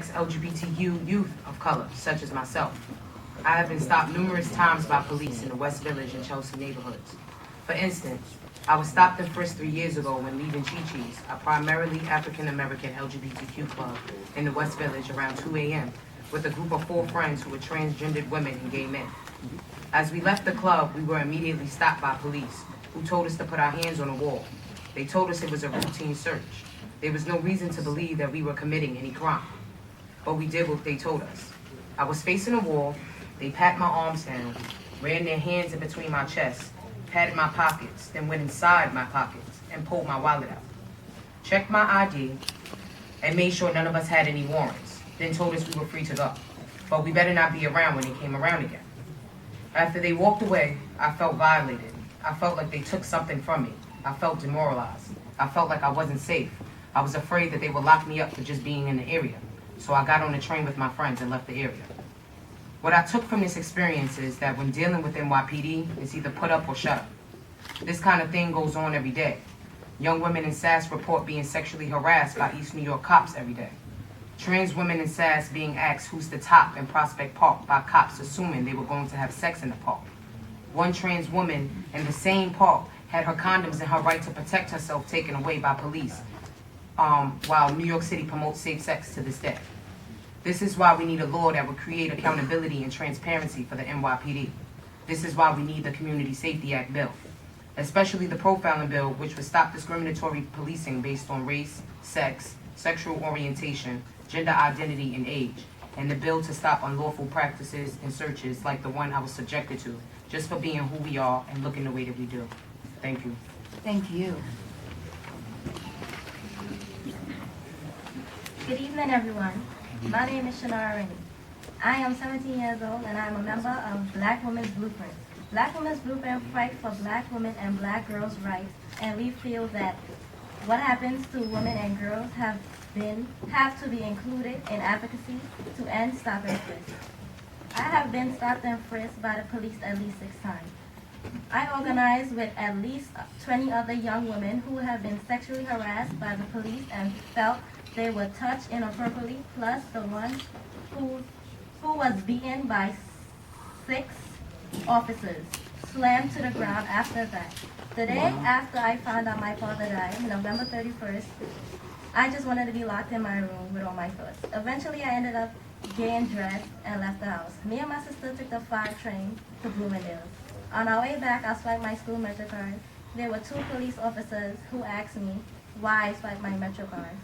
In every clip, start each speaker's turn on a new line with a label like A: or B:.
A: LGBTQ youth of color, such as myself. I have been stopped numerous times by police in the West Village and Chelsea neighborhoods. For instance, I was stopped and frisked 3 years ago when leaving Chi-Chi's, a primarily African-American LGBTQ club in the West Village around 2 a.m. with a group of 4 friends who were transgendered women and gay men. As we left the club, we were immediately stopped by police, who told us to put our hands on the wall. They told us it was a routine search. There was no reason to believe that we were committing any crime. But we did what they told us. I was facing a wall, they pat my arms down, ran their hands in between my chest, patted my pockets, then went inside my pockets and pulled my wallet out. Checked my ID and made sure none of us had any warrants, then told us we were free to go. But we better not be around when they came around again. After they walked away, I felt violated. I felt like they took something from me. I felt demoralized. I felt like I wasn't safe. I was afraid that they would lock me up for just being in the area. So I got on the train with my friends and left the area. What I took from this experience is that when dealing with NYPD, it's either put up or shut up. This kind of thing goes on every day. Young women in SAS report being sexually harassed by East New York cops every day. Trans women in SAS being asked who's the top in Prospect Park by cops assuming they were going to have sex in the park. One trans woman in the same park had her condoms and her right to protect herself taken away by police, while New York City promotes safe sex to this day. This is why we need a law that would create accountability and transparency for the NYPD. This is why we need the Community Safety Act bill, especially the profiling bill, which would stop discriminatory policing based on race, sex, sexual orientation, gender identity, and age, and the bill to stop unlawful practices and searches like the one I was subjected to, just for being who we are and looking the way that we do. Thank you.
B: Thank you.
C: Good evening, everyone. My name is Shannara Rennie. I am 17 years old and I am a member of Black Women's Blueprint. Black Women's Blueprint fights for Black women and Black girls' rights, and we feel that what happens to women and girls have to be included in advocacy to end stop and frisk. I have been stopped and frisked by the police at least 6 times. I organize with at least 20 other young women who have been sexually harassed by the police and felt they were touched inappropriately, plus the one who was beaten by 6 officers, slammed to the ground after that. The day after I found out my father died, November 31st, I just wanted to be locked in my room with all my thoughts. Eventually, I ended up getting dressed and left the house. Me and my sister took the 5 train to Bloomingdale's. On our way back, I swiped my school Metro card. There were 2 police officers who asked me why I swiped my Metro card.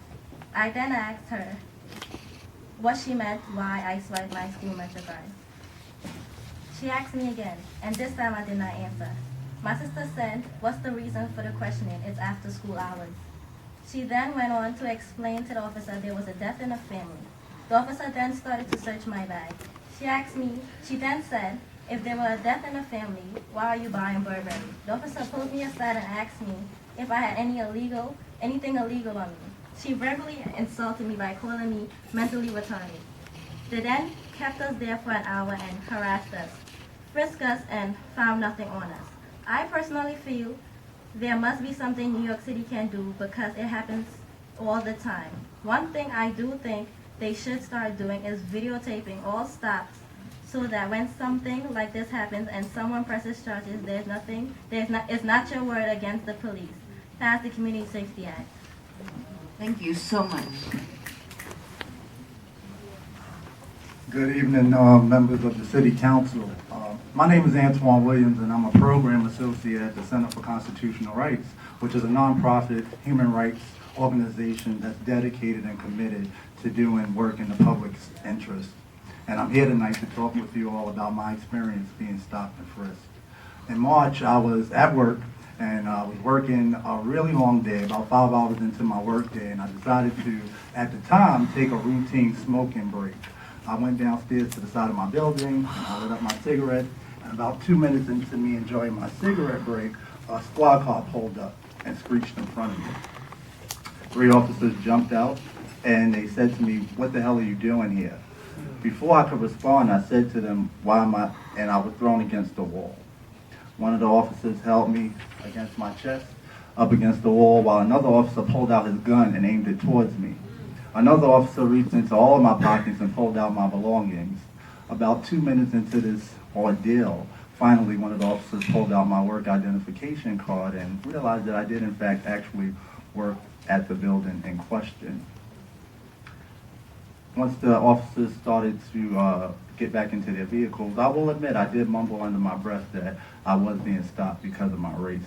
C: I then asked her what she meant why I swiped my school Metro card. She asked me again, and this time I did not answer. My sister said, "What's the reason for the questioning? It's after school hours." She then went on to explain to the officer there was a death in the family. The officer then started to search my bag. She then said, "If there were a death in the family, why are you buying Burberry?" The officer pulled me aside and asked me if I had anything illegal on me. She verbally insulted me by calling me mentally retarded. They then kept us there for an hour and harassed us, frisked us, and found nothing on us. I personally feel there must be something New York City can do because it happens all the time. One thing I do think they should start doing is videotaping all stops so that when something like this happens and someone presses charges, it's not your word against the police. Pass the Community Safety Act.
B: Thank you so much.
D: Good evening, members of the City Council. My name is Antoine Williams, and I'm a program associate at the Center for Constitutional Rights, which is a nonprofit human rights organization that's dedicated and committed to doing work in the public's interest. And I'm here tonight to talk with you all about my experience being stopped and frisked. In March, I was at work, and I was working a really long day, about 5 hours into my work day, and I decided to, at the time, take a routine smoking break. I went downstairs to the side of my building, and I lit up my cigarette, and about 2 minutes into me enjoying my cigarette break, a squad car pulled up and screeched in front of me. 3 officers jumped out, and they said to me, "What the hell are you doing here?" Before I could respond, I said to them, "Why am I?" And I was thrown against the wall. One of the officers held me against my chest, up against the wall, while another officer pulled out his gun and aimed it towards me. Another officer reached into all of my pockets and pulled out my belongings. About 2 minutes into this ordeal, finally one of the officers pulled out my work identification card and realized that I did in fact actually work at the building in question. Once the officers started to get back into their vehicles, I will admit I did mumble under my breath that I was being stopped because of my race.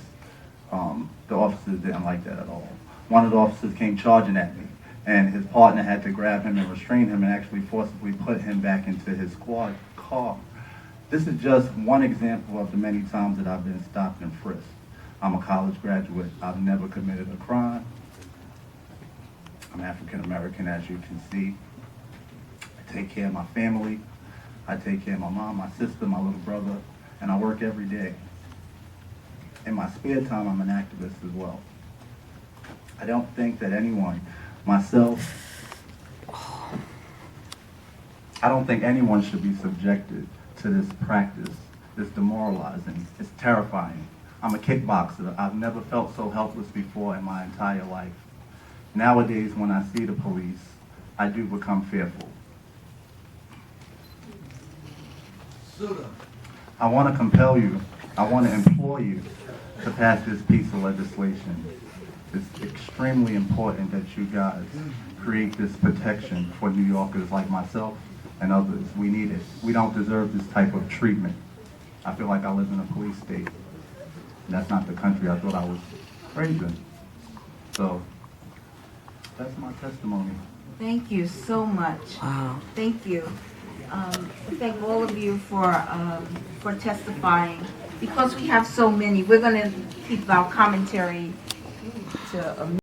D: The officers didn't like that at all. One of the officers came charging at me, and his partner had to grab him and restrain him and actually forcibly put him back into his squad car. This is just one example of the many times that I've been stopped and frisked. I'm a college graduate. I've never committed a crime. I'm African American, as you can see. I take care of my family. I take care of my mom, my sister, my little brother, and I work every day. In my spare time, I'm an activist as well. I don't think that anyone, myself, I don't think anyone should be subjected to this practice. It's demoralizing. It's terrifying. I'm a kickboxer. I've never felt so helpless before in my entire life. Nowadays, when I see the police, I do become fearful. I want to compel you, I want to implore you to pass this piece of legislation. It's extremely important that you guys create this protection for New Yorkers like myself and others. We need it. We don't deserve this type of treatment. I feel like I live in a police state. That's not the country I thought I was raised in. So, that's my testimony.
B: Thank you so much.
A: Wow.
B: Thank you. Thank all of you for testifying. Because we have so many, we're going to keep our commentary to a